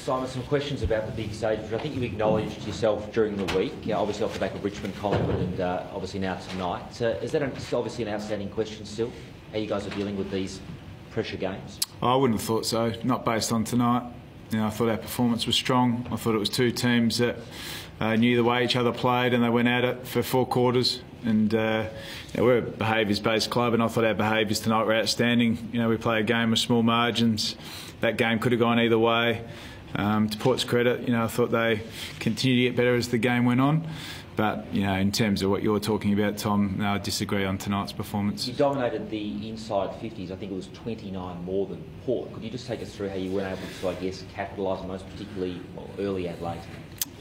Simon, some questions about the big stage, which I think you acknowledged yourself during the week, obviously off the back of Richmond, Collingwood and obviously now tonight. Is that obviously an outstanding question still, how you guys are dealing with these pressure games? I wouldn't have thought so, not based on tonight. I thought our performance was strong. I thought it was two teams that knew the way each other played and they went at it for 4 quarters. And we're a behaviours-based club, and I thought our behaviours tonight were outstanding. We play a game with small margins. That game could have gone either way. To Port's credit, I thought they continued to get better as the game went on. But, in terms of what you're talking about, Tom, no, I disagree on tonight's performance. You dominated the inside 50s. I think it was 29 more than Port. Could you just take us through how you weren't able to, I guess, capitalise on those, particularly early Adelaide?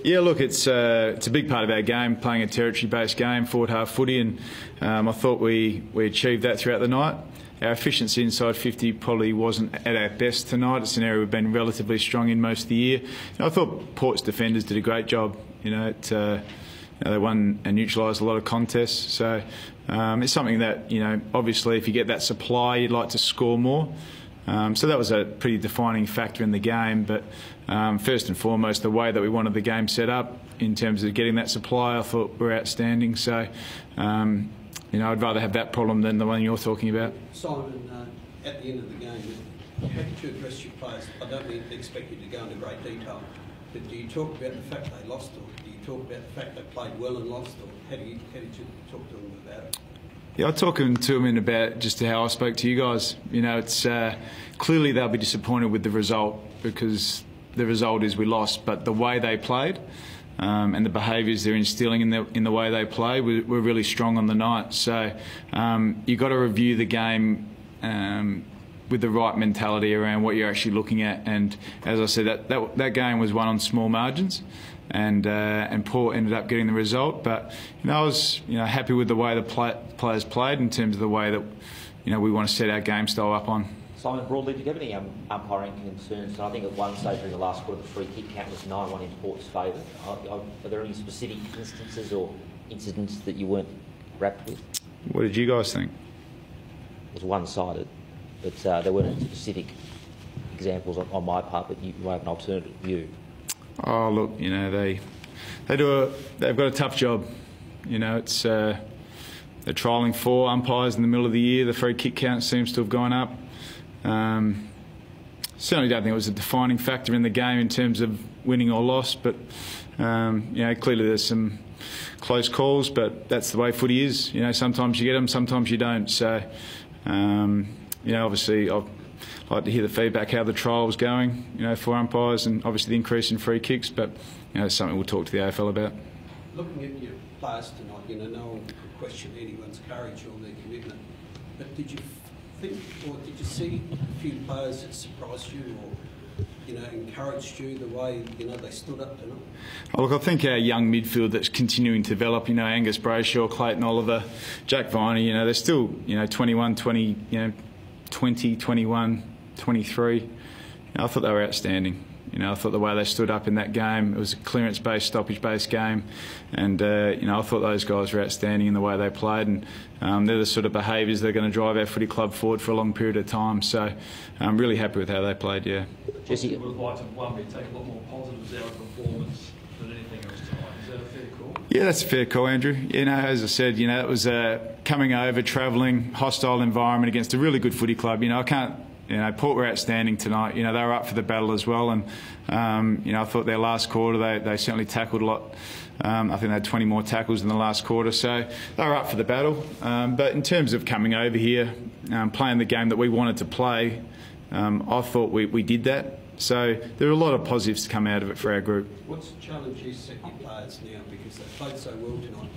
Yeah, look, it's a big part of our game, playing a territory-based game, forward half footy, and I thought we achieved that throughout the night. Our efficiency inside 50 probably wasn't at our best tonight. It's an area we've been relatively strong in most of the year. I thought Port's defenders did a great job. They won and neutralised a lot of contests. So it's something that, obviously if you get that supply, you'd like to score more. So that was a pretty defining factor in the game. But first and foremost, the way that we wanted the game set up in terms of getting that supply, I thought were outstanding. So, I'd rather have that problem than the one you're talking about. Simon, at the end of the game, how did you address your players? I don't expect you to go into great detail, but do you talk about the fact they lost, or do you talk about the fact they played well and lost, or how did you talk to them about it? Yeah, I talked to them in about just how I spoke to you guys. It's clearly they'll be disappointed with the result because the result is we lost, but the way they played and the behaviours they're instilling in the way they play were really strong on the night. So you've got to review the game with the right mentality around what you're actually looking at. And as I said, that game was won on small margins. And Port ended up getting the result, but I was happy with the way the players played in terms of the way that we want to set our game style up on. Simon, broadly, did you have any umpiring concerns? I think at one stage during the last quarter, the free kick count was 9-1 in Port's favour. Are there any specific instances or incidents that you weren't wrapped with? What did you guys think? It was one-sided, but there weren't any specific examples on my part, but you have an alternative view. Oh look, they've got a tough job. It's they're trialling 4 umpires in the middle of the year. The free kick count seems to have gone up. Certainly don't think it was a defining factor in the game in terms of winning or loss. But clearly there's some close calls. But that's the way footy is. Sometimes you get them, sometimes you don't. So obviously I've like to hear the feedback, how the trial was going, for umpires, and obviously the increase in free kicks. But it's something we'll talk to the AFL about. Looking at your players tonight, no one could question anyone's courage or their commitment. But did you think, or did you see a few players that surprised you, or encouraged you the way they stood up tonight? Oh, look, I think our young midfield that's continuing to develop, Angus Brayshaw, Clayton Oliver, Jack Viney, they're still 21, 20, 20, 21. 23. I thought they were outstanding. I thought the way they stood up in that game, it was a clearance-based, stoppage-based game, and I thought those guys were outstanding in the way they played, and they're the sort of behaviours that are going to drive our footy club forward for a long period of time. So I'm really happy with how they played. Yeah. Jesse, would have liked to take a lot more positives out of performance than anything else tonight. Is that a fair call? Yeah, that's a fair call, Andrew. As I said, it was coming over, travelling, hostile environment against a really good footy club. I can't. Port were outstanding tonight. They were up for the battle as well, and I thought their last quarter they certainly tackled a lot. I think they had 20 more tackles in the last quarter, so they were up for the battle. But in terms of coming over here, playing the game that we wanted to play, I thought we did that. So there are a lot of positives to come out of it for our group. What's the challenge you set your players now, because they played so well tonight?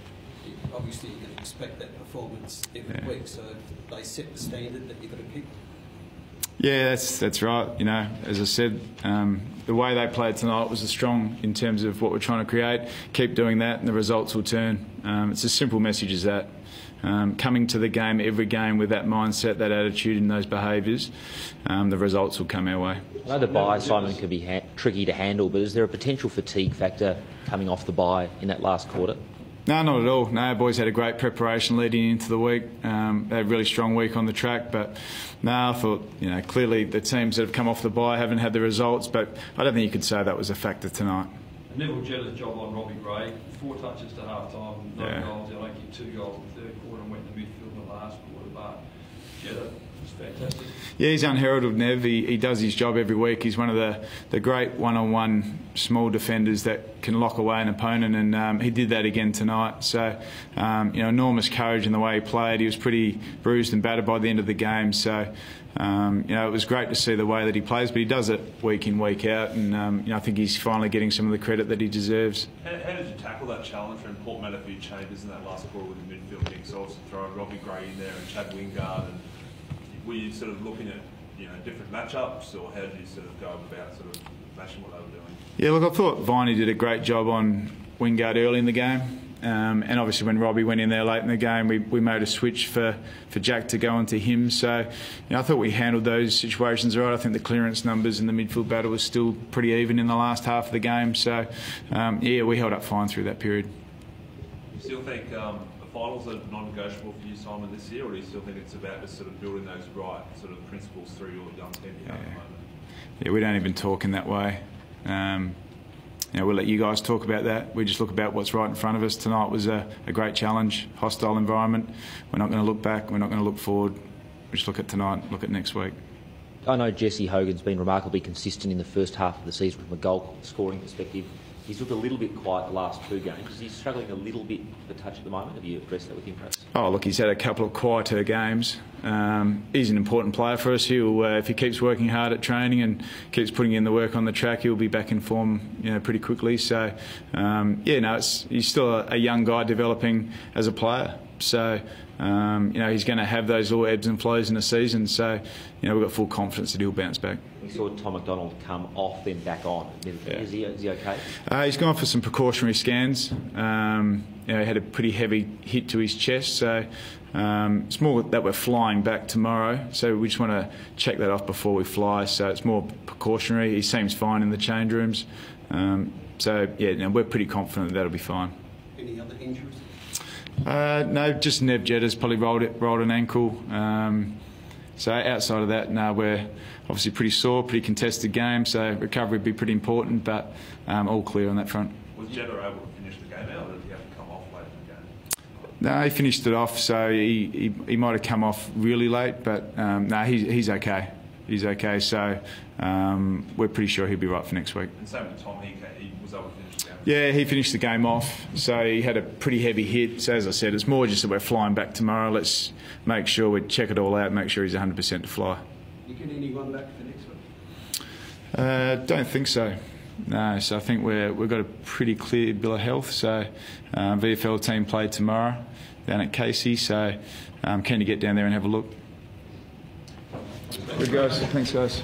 Obviously, you can expect that performance every week, so they set the standard that you've got to keep. Yeah, that's right. As I said, the way they played tonight was strong in terms of what we're trying to create. Keep doing that and the results will turn. It's as simple message as that. Coming to the game, every game with that mindset, that attitude and those behaviours, the results will come our way. I know the bye, Simon, can be tricky to handle, but is there a potential fatigue factor coming off the bye in that last quarter? No, not at all. No, boys had a great preparation leading into the week. They had a really strong week on the track, but no, I thought, clearly the teams that have come off the bye haven't had the results, but I don't think you could say that was a factor tonight. Neville Jetta's job on Robbie Gray, 4 touches to half-time, no goals. I think he 2 goals in the third quarter and went in the midfield in the last quarter, but Jetta was fantastic. Yeah, he's unheralded, Nev. He does his job every week. He's one of the great one-on-one small defenders that can lock away an opponent, and he did that again tonight. So, enormous courage in the way he played. He was pretty bruised and battered by the end of the game. So, it was great to see the way that he plays, but he does it week in, week out, and I think he's finally getting some of the credit that he deserves. How did you tackle that challenge when Port made a few changes in that last quarter with the midfield mix, also throwing Robbie Gray in there and Chad Wingard? And were you sort of looking at different matchups, or how did you sort of go about sort of matching what they were doing? Yeah, look, I thought Viney did a great job on Wingard early in the game. And obviously when Robbie went in there late in the game, we made a switch for Jack to go onto him. So I thought we handled those situations right. I think the clearance numbers in the midfield battle was still pretty even in the last half of the game. So, we held up fine through that period. Do you still think the finals are non-negotiable for you, Simon, this year, or do you still think it's about just sort of building those right sort of principles through your young team at the moment? Yeah, we don't even talk in that way. We'll let you guys talk about that. We just look about what's right in front of us. Tonight was a great challenge, hostile environment. We're not going to look back, we're not going to look forward. We just look at tonight, look at next week. I know Jesse Hogan's been remarkably consistent in the first half of the season from a goal scoring perspective. He's looked a little bit quiet the last 2 games. Is he struggling a little bit for touch at the moment? Have you addressed that with him, perhaps? Oh, look, he's had a couple of quieter games. He's an important player for us. He'll, if he keeps working hard at training and keeps putting in the work on the track, he'll be back in form, pretty quickly. So, he's still a young guy developing as a player. So, he's going to have those little ebbs and flows in a season. So, we've got full confidence that he'll bounce back. We saw Tom McDonald come off, then back on. Yeah. Is he okay? He's gone for some precautionary scans. He had a pretty heavy hit to his chest, so it's more that we're flying back tomorrow. So we just want to check that off before we fly. So it's more precautionary. He seems fine in the change rooms. We're pretty confident that'll be fine. Any other injuries? No, just Nev Jetta's probably rolled an ankle. So outside of that, no, we're obviously pretty sore, pretty contested game, so recovery would be pretty important, but all clear on that front. Was Jetta able to finish the game out, or did he have to come off late in the game? No, he finished it off, so he might have come off really late, but no, he's okay. He's okay, so we're pretty sure he'll be right for next week. And same with Tom, he was able to finish the game? Yeah, he finished the game off, so he had a pretty heavy hit. So as I said, it's more just that we're flying back tomorrow. Let's make sure we check it all out, make sure he's 100% to fly. You get anyone back for next week? Don't think so. No, so I think we've got a pretty clear bill of health. So VFL team played tomorrow down at Casey, so keen to get down there and have a look. Good guys, thanks guys.